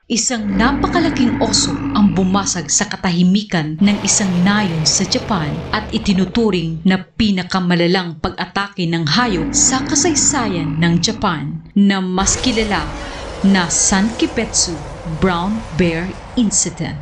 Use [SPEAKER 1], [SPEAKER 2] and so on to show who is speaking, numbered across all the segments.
[SPEAKER 1] Isang napakalaking oso ang bumasag sa katahimikan ng isang nayon sa Japan at itinuturing na pinakamalalang pag-atake ng hayop sa kasaysayan ng Japan na mas kilala na Sankibetsu Brown Bear Incident.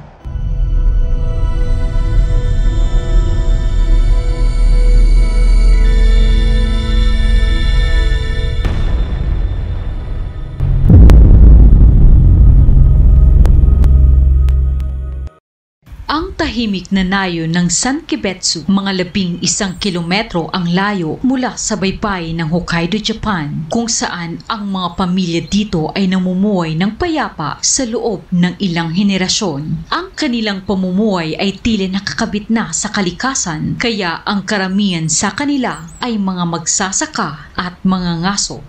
[SPEAKER 1] Ang tahimik na nayon ng Sankibetsu, mga 11 kilometro ang layo mula sa baybayin ng Hokkaido, Japan, kung saan ang mga pamilya dito ay namumuhay ng payapa sa loob ng ilang henerasyon. Ang kanilang pamumuhay ay tila nakakabit na sa kalikasan, kaya ang karamihan sa kanila ay mga magsasaka at mga ngaso.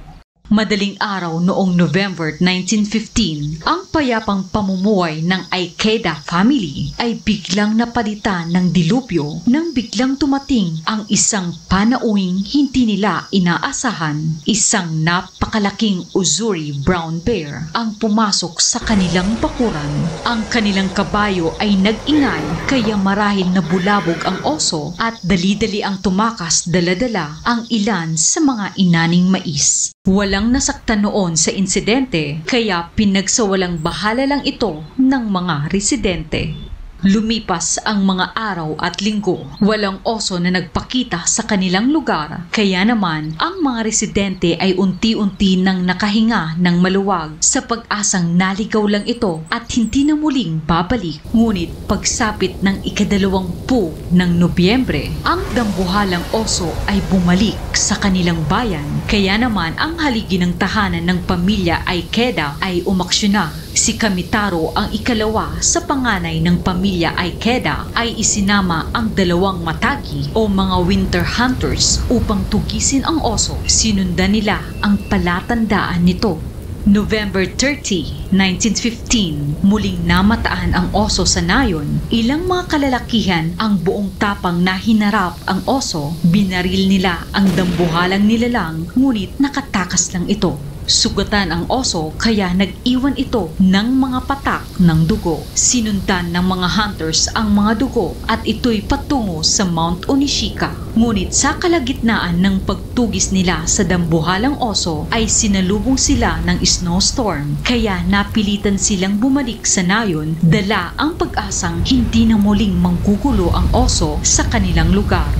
[SPEAKER 1] Madaling araw noong November 1915, ang payapang pamumuhay ng Ikeda family ay biglang napalitan ng dilubyo nang biglang tumating ang isang panauhing hindi nila inaasahan. Isang napakalaking Uzuri brown bear ang pumasok sa kanilang bakuran. Ang kanilang kabayo ay nag-ingay, kaya marahil nabulabog ang oso at dali-dali ang tumakas dala-dala ang ilan sa mga inaning mais. Walang nasaktan noon sa insidente, kaya pinagsawalang bahala lang ito ng mga residente. Lumipas ang mga araw at linggo, walang oso na nagpakita sa kanilang lugar, kaya naman ang mga residente ay unti-unti nang nakahinga ng maluwag sa pag-asang naligaw lang ito at hindi na muling babalik. Ngunit pagsapit ng ika-20 ng Nobyembre, ang dambuhalang oso ay bumalik sa kanilang bayan, kaya naman ang haligi ng tahanan ng pamilya Ikeda ay umaksyon. Si Kamitaro, ang ikalawa sa panganay ng pamilya Ikeda, ay isinama ang dalawang matagi o mga winter hunters upang tugisin ang oso. Sinundan nila ang palatandaan nito. November 30, 1915, muling namataan ang oso sa nayon. Ilang mga kalalakihan ang buong tapang na hinarap ang oso. Binaril nila ang dambuhalang nilalang, ngunit nakatakas lang ito. Sugatan ang oso, kaya nag-iwan ito ng mga patak ng dugo. Sinundan ng mga hunters ang mga dugo at ito'y patungo sa Mount Onishika. Ngunit sa kalagitnaan ng pagtugis nila sa dambuhalang oso ay sinalubong sila ng snowstorm, kaya napilitan silang bumalik sa nayon, dala ang pag-asang hindi na muling manggugulo ang oso sa kanilang lugar.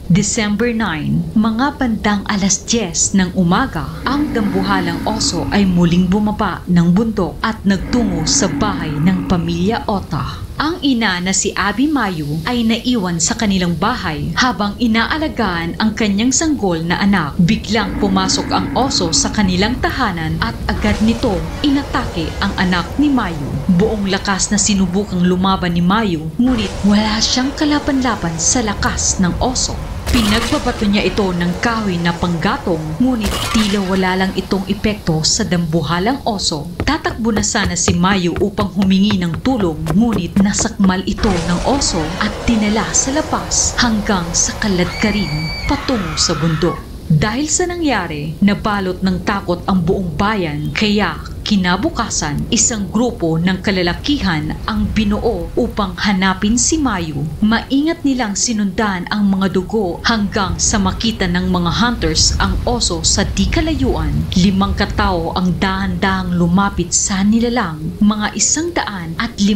[SPEAKER 1] December 9, mga bandang 10:00 ng umaga, ang dambuhalang oso ay muling bumaba ng bundok at nagtungo sa bahay ng pamilya Ota. Ang ina na si Abi Mayu ay naiwan sa kanilang bahay habang inaalagaan ang kanyang sanggol na anak. Biglang pumasok ang oso sa kanilang tahanan at agad nito inatake ang anak ni Mayu. Buong lakas na sinubukang lumaban ni Mayu, ngunit wala siyang kalaban-laban sa lakas ng oso. Pinagbabato niya ito ng kahoy na panggatong, ngunit tila wala lang itong epekto sa dambuhalang oso. Tatakbo na sana si Mayu upang humingi ng tulong, ngunit nasakmal ito ng oso at dinala sa labas hanggang sa kaladkarin patungo sa bundok. Dahil sa nangyari, nabalot ng takot ang buong bayan, kaya kinabukasan, isang grupo ng kalalakihan ang binuo upang hanapin si Mayu. Maingat nilang sinundan ang mga dugo hanggang sa makita ng mga hunters ang oso sa di kalayuan. 5 katao ang dahan-dahang lumapit sa nilalang. Mga 150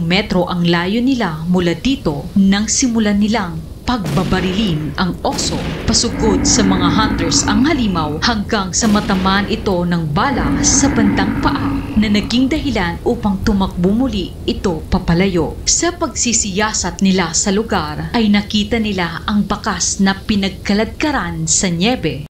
[SPEAKER 1] metro ang layo nila mula dito nang simulan nilang pagbabarilin ang oso. Pasugod sa mga hunters ang halimaw hanggang sa matamaan ito ng bala sa bandang paa na naging dahilan upang tumakbo muli ito papalayo. Sa pagsisiyasat nila sa lugar ay nakita nila ang bakas na pinagkaladkaran sa nyebe.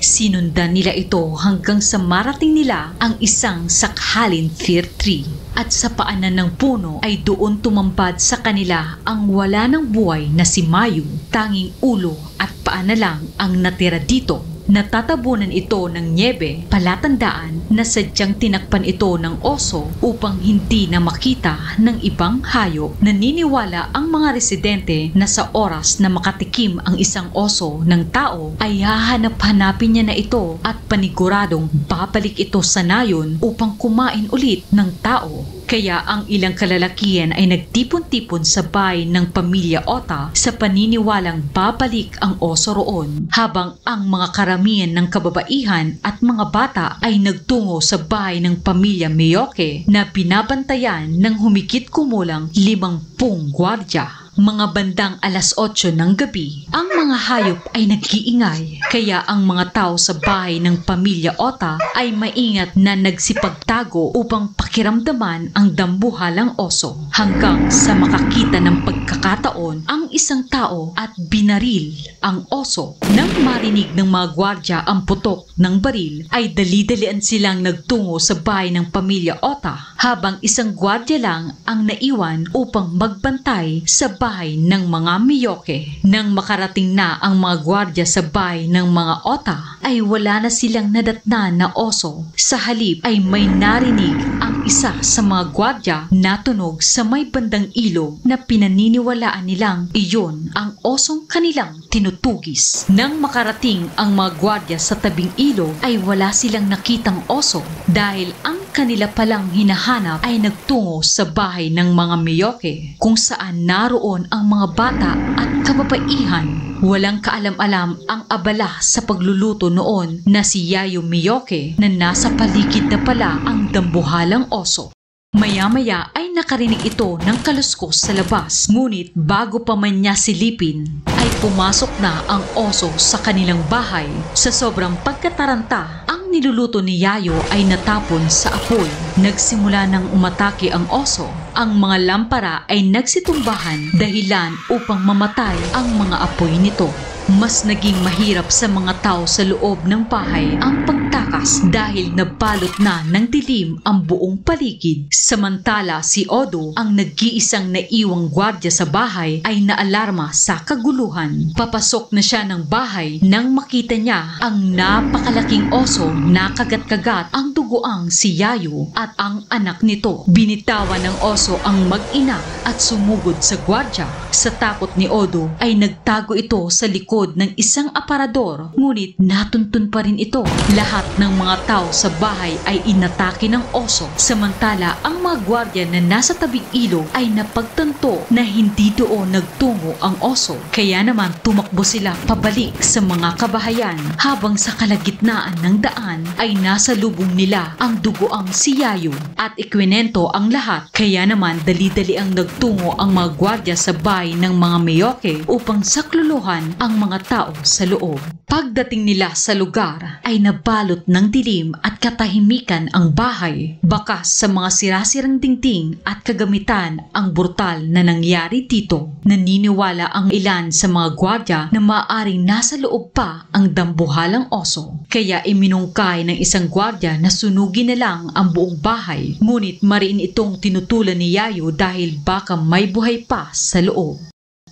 [SPEAKER 1] Sinundan nila ito hanggang sa marating nila ang isang sakhalin fir tree. At sa paanan ng puno ay doon tumambad sa kanila ang wala ng buhay na si Mayu. Tanging ulo at paa na lang ang natira dito. Natatabunan ito ng nyebe, palatandaan na sadyang tinakpan ito ng oso upang hindi na makita ng ibang hayop. Naniniwala ang mga residente na sa oras na makatikim ang isang oso ng tao ay hahanap-hanapin niya na ito at paniguradong babalik ito sa nayon upang kumain ulit ng tao. Kaya ang ilang kalalakihan ay nagtipon-tipon sa bahay ng pamilya Ota sa paniniwalang babalik ang oso roon, habang ang mga karamihan ng kababaihan at mga bata ay nagtungo sa bahay ng pamilya Miyoke na binabantayan ng humigit kumulang 50 gwardya. Mga bandang alas 8 ng gabi, ang mga hayop ay nag-iingay, kaya ang mga tao sa bahay ng pamilya Ota ay maingat na nagsipagtago upang pakiramdaman ang dambuhalang oso, hanggang sa makakita ng pagkakataon ang isang tao at binaril ang oso. Nang marinig ng mga gwardya ang putok ng baril, ay dali-dalian silang nagtungo sa bahay ng pamilya Ota, habang isang gwardya lang ang naiwan upang magbantay sa bahay ng mga Miyoke. Nang makarating na ang mga gwardya sa bahay ng mga Ota, ay wala na silang nadatnan na oso. Sa halip ay may narinig ang isa sa mga gwardya na tunog sa may bandang ilog na pinaniniwalaan nilang iyon ang osong kanilang tinutugis. Nang makarating ang mga gwardya sa tabing ilog ay wala silang nakitang oso, dahil ang kanila palang hinahanap ay nagtungo sa bahay ng mga Miyoke, kung saan naroon ang mga bata at kababaihan. Walang kaalam-alam ang abala sa pagluluto noon na si Yayo Miyoke na nasa paligid na pala ang dambuhalang oso. Maya-maya ay nakarinig ito ng kaluskos sa labas, ngunit bago pa man niya silipin ay pumasok na ang oso sa kanilang bahay. Sa sobrang pagkataranta, ang niluluto ni Yayo ay natapon sa apoy. Nagsimula nang umatake ang oso. Ang mga lampara ay nagsitumbahan dahilan upang mamatay ang mga apoy nito. Mas naging mahirap sa mga tao sa loob ng bahay ang pagtakas dahil nabalot na ng dilim ang buong paligid. Samantala si Odo, ang nag-iisang naiwang gwardya sa bahay, ay naalarma sa kaguluhan. Papasok na siya ng bahay nang makita niya ang napakalaking oso na kagat-kagat ang dugoang si Yayo at ang anak nito. Binitawan ng oso ang mag-ina at sumugod sa gwardya. Sa takot ni Odo ay nagtago ito sa likod ng isang aparador, ngunit natuntun pa rin ito. Lahat ng mga tao sa bahay ay inatake ng oso, samantala ang mga gwardya na nasa tabing ilog ay napagtanto na hindi doon nagtungo ang oso. Kaya naman tumakbo sila pabalik sa mga kabahayan, habang sa kalagitnaan ng daan ay nasa lubong nila ang dugoang si Yayo at ikwinento ang lahat. Kaya naman dali-dali ang nagtungo ang mga gwardya sa bahay ng mga Miyoke upang sakluluhan ang mga tao sa loob. Pagdating nila sa lugar ay nabalot ng dilim at katahimikan ang bahay. Bakas sa mga sirasirang dingding at kagamitan ang brutal na nangyari dito. Naniniwala ang ilan sa mga gwardya na maaaring nasa loob pa ang dambuhalang oso. Kaya iminungkay ng isang gwardya na sunugin na lang ang buong bahay. Ngunit mariin itong tinutulan ni Yayo dahil baka may buhay pa sa loob.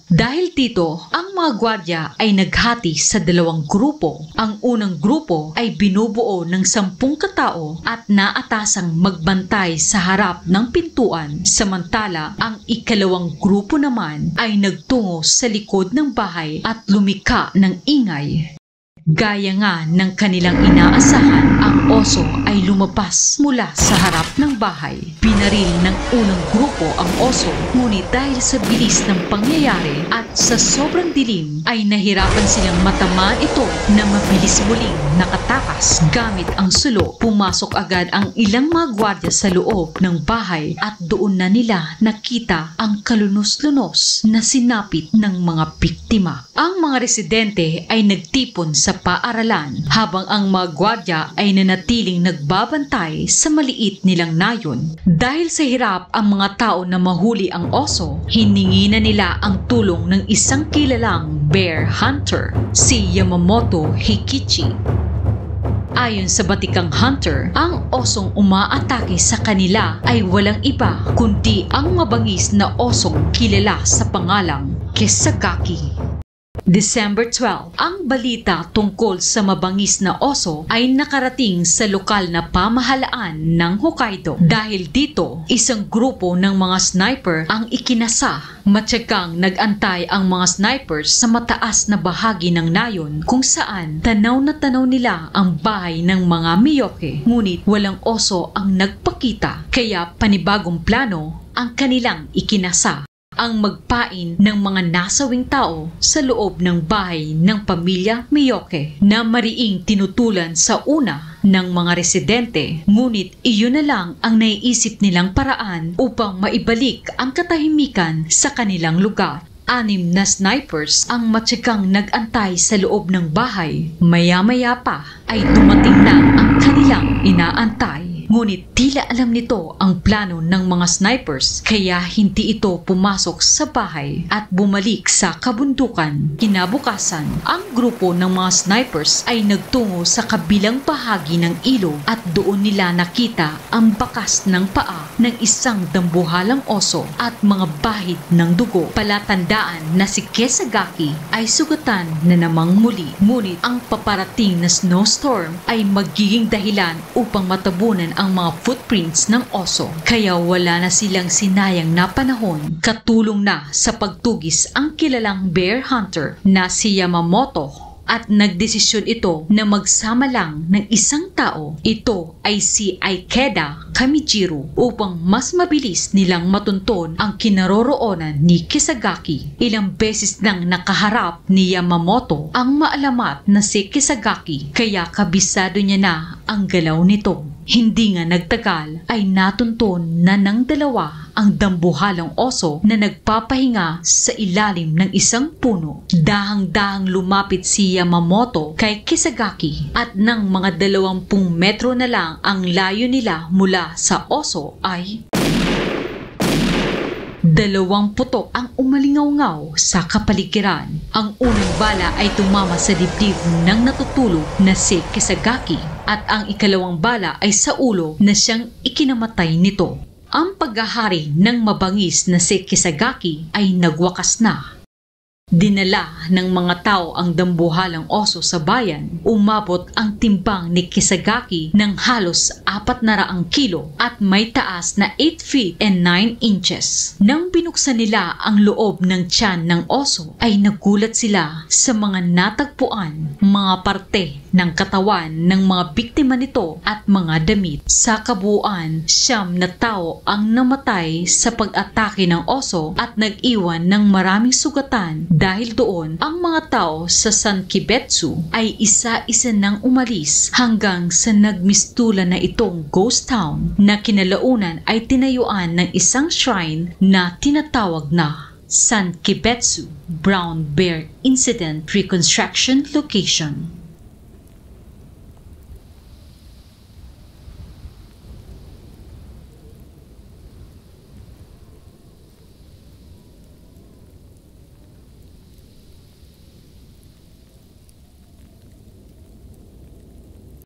[SPEAKER 1] Dahil dito, ang mga gwardya ay naghati sa dalawang grupo. Ang unang grupo ay binubuo ng 10 katao at naatasang magbantay sa harap ng pintuan. Samantala, ang ikalawang grupo naman ay nagtungo sa likod ng bahay at lumika ng ingay. Gaya nga ng kanilang inaasahan, ang oso ay lumabas mula sa harap ng bahay. Binaril ng unang grupo ang oso, ngunit dahil sa bilis ng pangyayari at sa sobrang dilim ay nahirapan silang matamaan ito na mabilis muling nakatakas. Gamit ang sulo, pumasok agad ang ilang mga gwardya sa loob ng bahay at doon na nila nakita ang kalunos-lunos na sinapit ng mga biktima. Ang mga residente ay nagtipon sa paaralan, habang ang mga gwardya ay nanatiling nagbabantay sa maliit nilang nayon. Dahil sa hirap ang mga tao na mahuli ang oso, hiningi na nila ang tulong ng isang kilalang bear hunter, si Yamamoto Hikichi. Ayon sa batikang hunter, ang osong umaatake sa kanila ay walang iba kundi ang mabangis na osong kilala sa pangalang Kisagaki. December 12, ang balita tungkol sa mabangis na oso ay nakarating sa lokal na pamahalaan ng Hokkaido. Dahil dito, isang grupo ng mga sniper ang ikinasa. Matyagang nag-antay ang mga snipers sa mataas na bahagi ng nayon kung saan tanaw na tanaw nila ang bahay ng mga Miyoke. Ngunit walang oso ang nagpakita, kaya panibagong plano ang kanilang ikinasa. Ang magpain ng mga nasawing tao sa loob ng bahay ng pamilya Miyoke na mariing tinutulan sa una ng mga residente. Ngunit iyon na lang ang naiisip nilang paraan upang maibalik ang katahimikan sa kanilang lugar. 6 na snipers ang matyagang nag-antay sa loob ng bahay. Maya-maya pa ay dumating na ang kanilang inaantay. Ngunit tila alam nito ang plano ng mga snipers kaya hindi ito pumasok sa bahay at bumalik sa kabundukan. Kinabukasan, ang grupo ng mga snipers ay nagtungo sa kabilang bahagi ng ilog at doon nila nakita ang bakas ng paa ng isang dambuhalang oso at mga bahid ng dugo. Palatandaan na si Kisagaki ay sugatan na namang muli. Ngunit ang paparating na snowstorm ay magiging dahilan upang matabunan ang mga footprints ng oso. Kaya wala na silang sinayang na panahon. Katulong na sa pagtugis ang kilalang bear hunter na si Yamamoto at nagdesisyon ito na magsama lang ng isang tao. Ito ay si Ikeda Kamijiro upang mas mabilis nilang matunton ang kinaroroonan ni Kisagaki. Ilang beses nang nakaharap ni Yamamoto ang maalamat na si Kisagaki kaya kabisado niya na ang galaw nito. Hindi nga nagtagal ay natunton na ng dalawa ang dambuhalang oso na nagpapahinga sa ilalim ng isang puno. Dahang-dahang lumapit si Yamamoto kay Kisagaki at nang mga 20 metro na lang ang layo nila mula sa oso ay 2 putok ang umalingaw-ngaw sa kapaligiran. Ang unang bala ay tumama sa dibdib ng natutulog na si Kisagaki at ang ikalawang bala ay sa ulo na siyang ikinamatay nito. Ang paghahari ng mabangis na si Kisagaki ay nagwakas na. Dinala ng mga tao ang dambuhalang oso sa bayan. Umabot ang timbang ni Kisagaki ng halos 400 kilo at may taas na 8 feet and 9 inches. Nang binuksan nila ang loob ng tiyan ng oso ay nagulat sila sa mga natagpuan, mga parte ng katawan ng mga biktima nito at mga damit. Sa kabuuan, 9 na tao ang namatay sa pag-atake ng oso at nag-iwan ng maraming sugatan. Dahil doon, ang mga tao sa Sankibetsu ay isa-isa nang umalis hanggang sa nagmistula na itong ghost town na kinalaunan ay tinayuan ng isang shrine na tinatawag na Sankibetsu Brown Bear Incident Reconstruction Location.